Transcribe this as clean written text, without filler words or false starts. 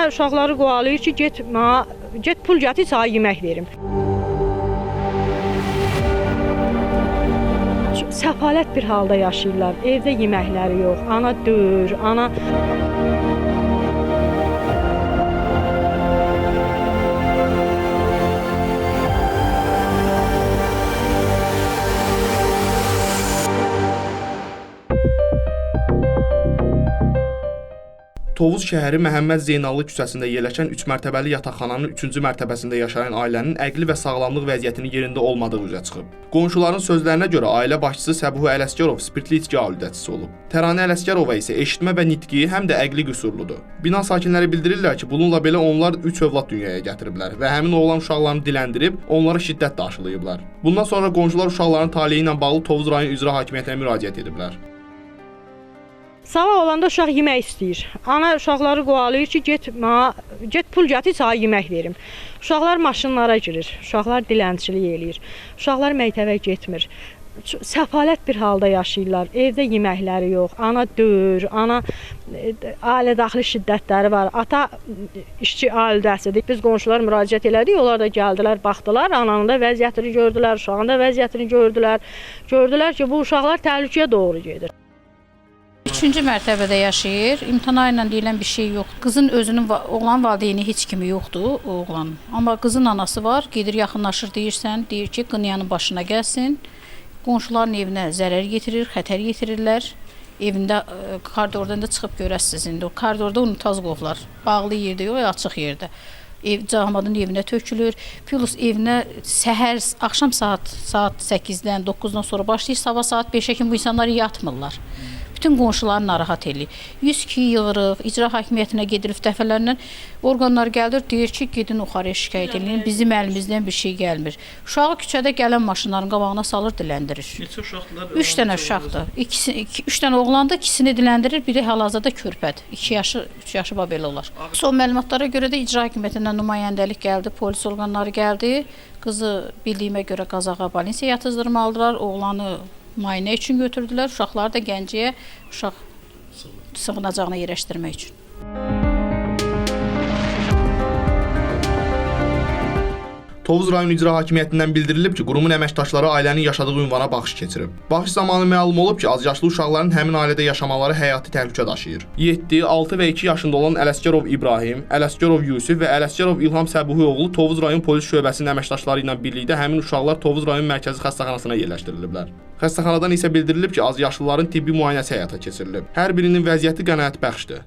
Ana uşaqları qovalayır ki, get pul gətir, sənə yemək verim. Səfalət bir halda yaşayırlar. Evdə yeməkləri yox. Ana döyür, ana Tovuz şəhəri Məhəmməd Zeynallı küçəsində yerləşən 3 mərtəbəli yataqxananın 3-cü mərtəbəsində yaşayan ailənin əqli və sağlamlıq vəziyyətinin yerində olmadığı üzə çıxıb. Qonşuların sözlərinə görə ailə başçısı Səbuh Ələsgərov spirtli içki aludəçisi olub. Təranə Ələsgərova isə eşitmə və nitqi həm də əqli qüsurludur. Bina sakinləri bildirirlər ki, bununla belə onlar 3 övlad dünyaya gətiriblər və həmin oğlan uşaqlarını diləndirib, onlara şiddətlə aşılayıblar. Bundan sonra qonşular uşaqların taleyi ilə bağlı Tovuz rayon İcra Hakimiyyətinə müraciət ediblər. Sabah olanda uşaq yemək istəyir. Ana uşaqları qovalayır ki, get pul gətir, sənə yemək verim. Uşaqlar maşınlara girir, uşaqlar dilənçilik eləyir, uşaqlar məktəbə getmir. Səfalət bir halda yaşayırlar. Evdə yeməkləri yox. Ana döyür, ana ailə daxili şiddətləri var. Ata işçi ailəsidir. Biz qonşular müraciət elədik, onlar da gəldilər, baxdılar, ananın da vəziyyətini gördülər, uşağın da vəziyyətini gördülər. Gördülər ki, bu uşaqlar təhlükəyə doğru gedir. 3-cü mərtəbədə yaşayır. İmtina ilə deyilən bir şey yoxdur. Qızın özünün, oğlan valideyni heç kimi yoxdur, oğlan. Amma qızın anası var, gedir yaxınlaşır deyirsən, deyir ki, qınyanın başına gəlsin. Qonşuların evinə zərər yetirir, xətər yetirirlər. Evində, koridordan da çıxıb görəsiniz indi. O koridorda unutaz qovlar. Bağlı yerdə yox, açıq yerdə. Camaatın evinə tökülür. Plus evinə səhər, axşam saat 8-dən, 9-dan sonra başlayır. Sabah saat 5-ə kimi bu insanlar yatmırlar. Bütün qonşuları narahat edir. 102 yığırıq, icra hakimiyyətinə gedirik dəfələrlə. Orqanlar gəlir, deyir ki, gedin yuxarıya şikayət edin. Bizim əlimizdən bir şey gəlmir. Uşağı küçədə gələn maşınların qabağına salır, diləndirir. Neçə uşaqlar? 3 dənə uşaqdır. 3 dənə oğlandır, ikisini diləndirir, biri hal-hazırda körpədir. 2 yaşı, 3 yaşı belə olar. Son məlumatlara görə də icra hakimiyyətindən nümayəndəlik gəldi, polis orqanları gəldi. Qızı bildiyimə görə Qazaxa Balinsiyaya yatızdırmalıdırlar, oğlanı müayinə üçün götürdülər, uşaqları da Gəncəyə uşaq sığınacağına yerləşdirmək üçün. Tovuz rayon İcra Hakimiyyətindən bildirilib ki, qurumun əməkdaşları ailənin yaşadığı ünvana baxış keçirib. Baxış zamanı məlum olub ki, azyaşlı uşaqların həmin ailədə yaşamaları həyati təhlükə daşıyır. 7, 6 və 2 yaşında olan Ələsgərov İbrahim, Ələsgərov Yusif və Ələsgərov İlham Səbuhi oğlu Tovuz rayon polis şöbəsinin əməkdaşları ilə birlikdə həmin uşaqlar Tovuz rayon mərkəzi xəstəxanasına yerləşdiriliblər. Xəstəxanadan isə bildirilib ki, azyaşlıların tibbi müayinəsi həyata keçirilib. Hər birinin vəziyyəti qənaətbəxşdir.